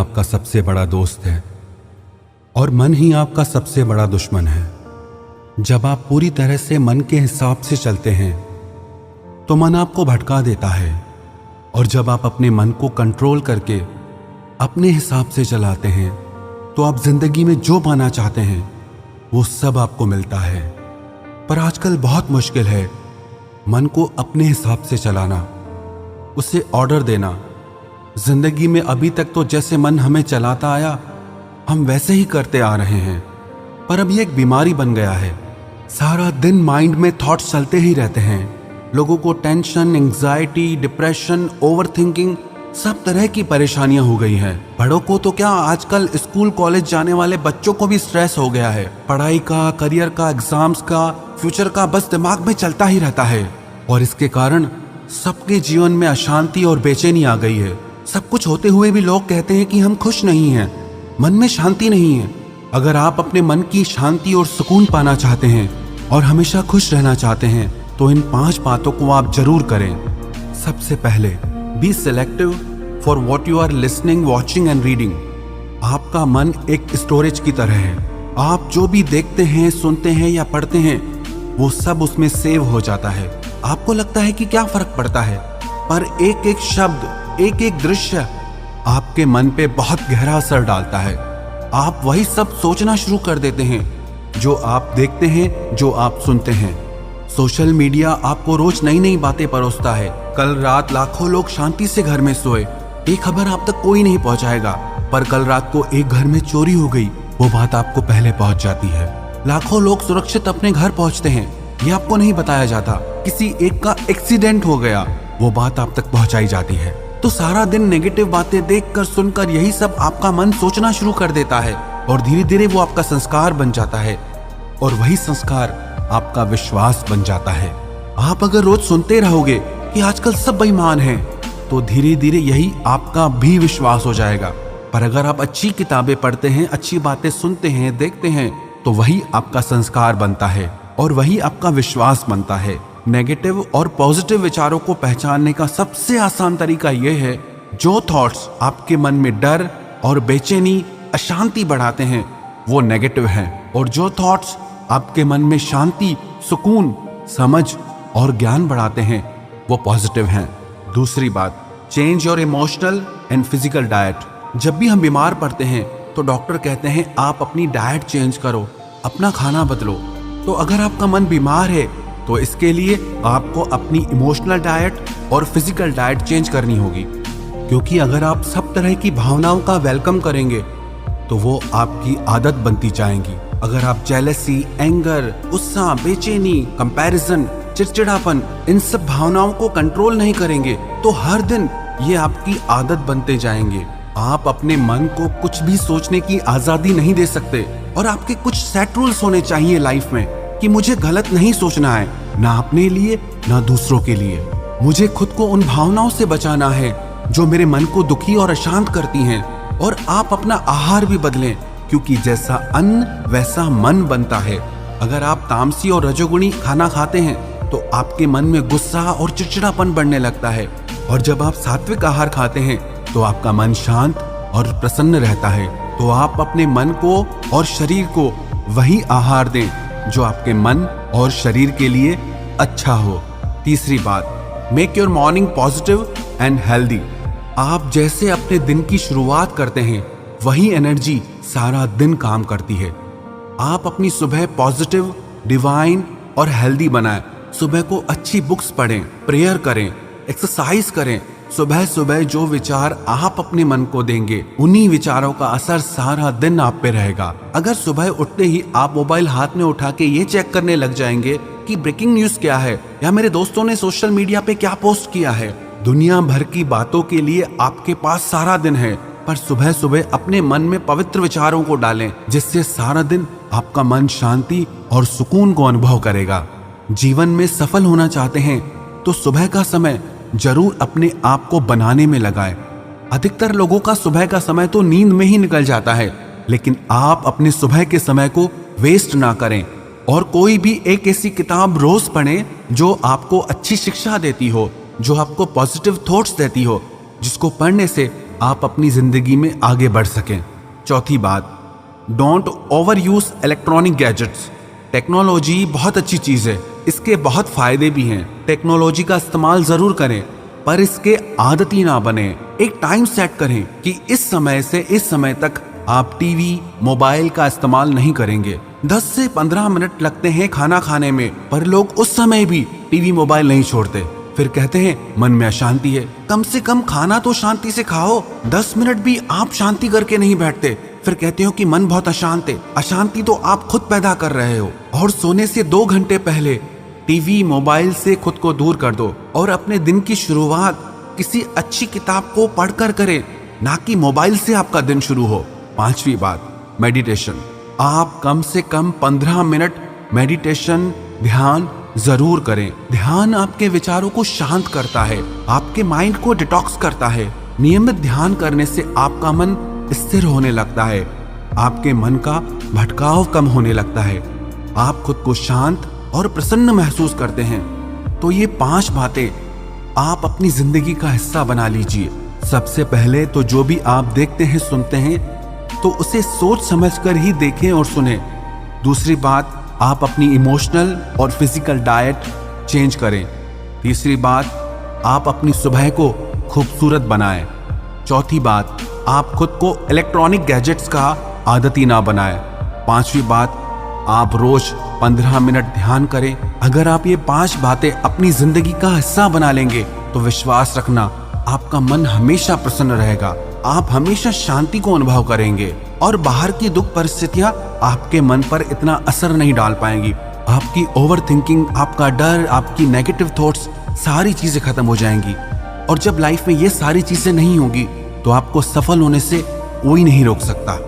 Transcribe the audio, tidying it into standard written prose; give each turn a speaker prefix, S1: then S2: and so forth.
S1: आपका सबसे बड़ा दोस्त है और मन ही आपका सबसे बड़ा दुश्मन है। जब आप पूरी तरह से मन के हिसाब से चलते हैं तो मन आपको भटका देता है, और जब आप अपने मन को कंट्रोल करके अपने हिसाब से चलाते हैं तो आप जिंदगी में जो पाना चाहते हैं वो सब आपको मिलता है। पर आजकल बहुत मुश्किल है मन को अपने हिसाब से चलाना, उसे ऑर्डर देना। जिंदगी में अभी तक तो जैसे मन हमें चलाता आया हम वैसे ही करते आ रहे हैं, पर अब ये एक बीमारी बन गया है। सारा दिन माइंड में थॉट्स चलते ही रहते हैं। लोगों को टेंशन, एंग्जाइटी, डिप्रेशन, ओवरथिंकिंग, सब तरह की परेशानियां हो गई हैं। बड़ों को तो क्या, आजकल स्कूल कॉलेज जाने वाले बच्चों को भी स्ट्रेस हो गया है। पढ़ाई का, करियर का, एग्जाम्स का, फ्यूचर का बस दिमाग में चलता ही रहता है, और इसके कारण सबके जीवन में अशांति और बेचैनी आ गई है। सब कुछ होते हुए भी लोग कहते हैं कि हम खुश नहीं हैं, मन में शांति नहीं है। अगर आप अपने मन की शांति और सुकून पाना चाहते हैं और हमेशा खुश रहना चाहते हैं तो इन 5 बातों को आप जरूर करें। सबसे पहले, be selective for what you are listening, watching and reading. आपका मन एक स्टोरेज की तरह है। आप जो भी देखते हैं, सुनते हैं या पढ़ते हैं वो सब उसमें सेव हो जाता है। आपको लगता है कि क्या फर्क पड़ता है, पर एक एक शब्द, एक एक दृश्य आपके मन पे बहुत गहरा असर डालता है। आप वही सब सोचना शुरू कर देते हैं जो आप देखते हैं, जो आप सुनते हैं। सोशल मीडिया आपको रोज नई नई बातें परोसता है। कल रात लाखों लोग शांति से घर में सोए, ये खबर आप तक कोई नहीं पहुंचाएगा, पर कल रात को एक घर में चोरी हो गई, वो बात आपको पहले पहुंच जाती है। लाखों लोग सुरक्षित अपने घर पहुंचते हैं, ये आपको नहीं बताया जाता। किसी एक का एक्सीडेंट हो गया, वो बात आप तक पहुंचाई जाती है। तो सारा दिन नेगेटिव बातें देखकर, सुनकर यही सब आपका मन सोचना शुरू कर देता है, और धीरे धीरे वो आपका संस्कार बन जाता है, और वही संस्कार आपका विश्वास बन जाता है। आप अगर रोज सुनते रहोगे कि आजकल सब बेईमान हैं, तो धीरे धीरे यही आपका भी विश्वास हो जाएगा। पर अगर आप अच्छी किताबें पढ़ते हैं, अच्छी बातें सुनते हैं, देखते हैं, तो वही आपका संस्कार बनता है और वही आपका विश्वास बनता है। नेगेटिव और पॉजिटिव विचारों को पहचानने का सबसे आसान तरीका यह है, जो थॉट्स आपके मन में डर और बेचैनी, अशांति बढ़ाते हैं वो नेगेटिव हैं, और जो थॉट्स आपके मन में शांति, सुकून, समझ और ज्ञान बढ़ाते हैं वो पॉजिटिव हैं। दूसरी बात, change your emotional and physical diet. जब भी हम बीमार पड़ते हैं तो डॉक्टर कहते हैं आप अपनी डाइट चेंज करो, अपना खाना बदलो। तो अगर आपका मन बीमार है तो इसके लिए आपको अपनी इमोशनल डाइट और फिजिकल डाइट चेंज करनी होगी, क्योंकि अगर आप सब तरह की भावनाओं का वेलकम करेंगे तो वो आपकी आदत बनती जाएंगी। अगर आप जेलसी, एंगर, गुस्सा, बेचैनी, कंपैरिजन, चिड़चिड़ापन, इन सब भावनाओं को कंट्रोल नहीं करेंगे तो हर दिन ये आपकी आदत बनते जाएंगे। आप अपने मन को कुछ भी सोचने की आजादी नहीं दे सकते, और आपके कुछ सेट रूल्स होने चाहिए लाइफ में कि मुझे गलत नहीं सोचना है, ना अपने लिए ना दूसरों के लिए। मुझे खुद को उन भावनाओं से बचाना है जो मेरे मन को दुखी और अशांत करती हैं। और आप अपना आहार भी बदलें, क्योंकि जैसा अन्न वैसा मन बनता है। अगर आप तामसी और रजोगुणी खाना खाते हैं तो आपके मन में गुस्सा और चिड़चिड़ापन बढ़ने लगता है, और जब आप सात्विक आहार खाते हैं तो आपका मन शांत और प्रसन्न रहता है। तो आप अपने मन को और शरीर को वही आहार दें जो आपके मन और शरीर के लिए अच्छा हो। तीसरी बात, make your morning positive and healthy. आप जैसे अपने दिन की शुरुआत करते हैं वही एनर्जी सारा दिन काम करती है। आप अपनी सुबह पॉजिटिव, डिवाइन और हेल्दी बनाएं। सुबह को अच्छी बुक्स पढ़ें, प्रेयर करें, एक्सरसाइज करें। सुबह सुबह जो विचार आप अपने मन को देंगे उन्हीं विचारों का असर सारा दिन आप पे रहेगा। अगर सुबह उठते ही आप मोबाइल हाथ में उठा के ये चेक करने लग जाएंगे कि ब्रेकिंग न्यूज क्या है या मेरे दोस्तों ने सोशल मीडिया पे क्या पोस्ट किया है, दुनिया भर की बातों के लिए आपके पास सारा दिन है। पर सुबह सुबह अपने मन में पवित्र विचारों को डालें, जिससे सारा दिन आपका मन शांति और सुकून को अनुभव करेगा। जीवन में सफल होना चाहते हैं तो सुबह का समय जरूर अपने आप को बनाने में लगाएं। अधिकतर लोगों का सुबह का समय तो नींद में ही निकल जाता है, लेकिन आप अपने सुबह के समय को वेस्ट ना करें, और कोई भी एक ऐसी किताब रोज पढ़ें जो आपको अच्छी शिक्षा देती हो, जो आपको पॉजिटिव थॉट्स देती हो, जिसको पढ़ने से आप अपनी जिंदगी में आगे बढ़ सकें। चौथी बात, don't over use electronic gadgets. Technology बहुत अच्छी चीज है, इसके बहुत फायदे भी हैं। टेक्नोलॉजी का इस्तेमाल जरूर करें, पर इसके आदती ना बने। एक टाइम सेट करें कि इस समय से इस समय तक आप टीवी मोबाइल का इस्तेमाल नहीं करेंगे। 10 से 15 मिनट लगते हैं खाना खाने में, पर लोग उस समय भी टीवी मोबाइल नहीं छोड़ते। फिर कहते हैं मन में अशांति है। कम से कम खाना तो शांति से खाओ। 10 मिनट भी आप शांति करके नहीं बैठते, फिर कहते हो कि मन बहुत अशांत है। अशांति तो आप खुद पैदा कर रहे हो। और सोने से 2 घंटे पहले टीवी मोबाइल से खुद को दूर कर दो और अपने दिन की शुरुआत किसी अच्छी किताब को पढ़कर करें, ना कि मोबाइल से आपका दिन शुरू हो। 5वीं बात, मेडिटेशन। आप कम से कम 15 मिनट मेडिटेशन ध्यान जरूर करें। ध्यान आपके विचारों को शांत करता है, आपके माइंड को डिटॉक्स करता है। नियमित ध्यान करने से आपका मन स्थिर होने लगता है, आपके मन का भटकाव कम होने लगता है, आप खुद को शांत और प्रसन्न महसूस करते हैं। तो ये 5 बातें आप अपनी जिंदगी का हिस्सा बना लीजिए। सबसे पहले तो जो भी आप देखते हैं सुनते हैं तो उसे सोच समझकर ही देखें और सुने। दूसरी बात, आप अपनी इमोशनल और फिजिकल डाइट चेंज करें। तीसरी बात, आप अपनी सुबह को खूबसूरत बनाएं। चौथी बात, आप खुद को इलेक्ट्रॉनिक गैजेट्स का आदती ना बनाएं। 5वीं बात, आप रोज 15 मिनट ध्यान करें। अगर आप ये 5 बातें अपनी जिंदगी का हिस्सा बना लेंगे तो विश्वास रखना, आपका मन हमेशा प्रसन्न रहेगा, आप हमेशा शांति को अनुभव करेंगे और बाहर की दुख परिस्थितियां आपके मन पर इतना असर नहीं डाल पाएंगी। आपकी ओवर थिंकिंग, आपका डर, आपकी नेगेटिव थॉट्स, सारी चीजें खत्म हो जाएंगी। और जब लाइफ में ये सारी चीजें नहीं होगी तो आपको सफल होने से कोई नहीं रोक सकता।